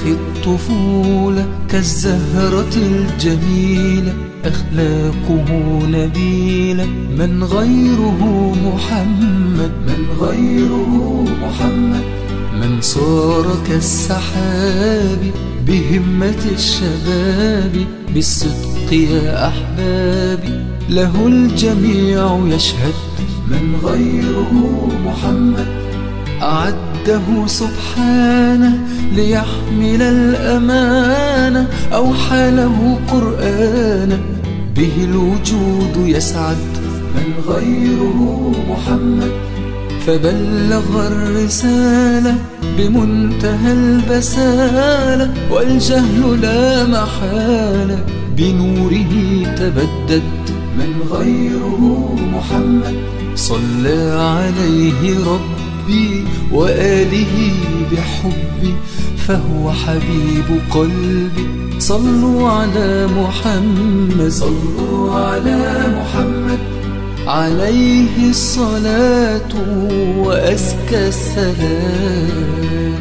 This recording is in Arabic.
أخي الطفولة كالزهرة الجميلة، أخلاقه نبيلة، من غيره محمد، من غيره محمد، من صار كالسحاب بهمة الشباب، بالصدق يا أحبابي له الجميع يشهد، من غيره محمد أعده سبحانه ليحمل الأمانة، أوحى له قرآنا به الوجود يسعد، من غيره محمد فبلغ الرسالة بمنتهى البسالة، والجهل لا محالة بنوره تبدد، من غيره محمد صلى عليه ربي وآله بحبي، فهو حبيب قلبي. صلوا على محمد، صلوا على محمد، عليه الصلاة وأزكى السلام.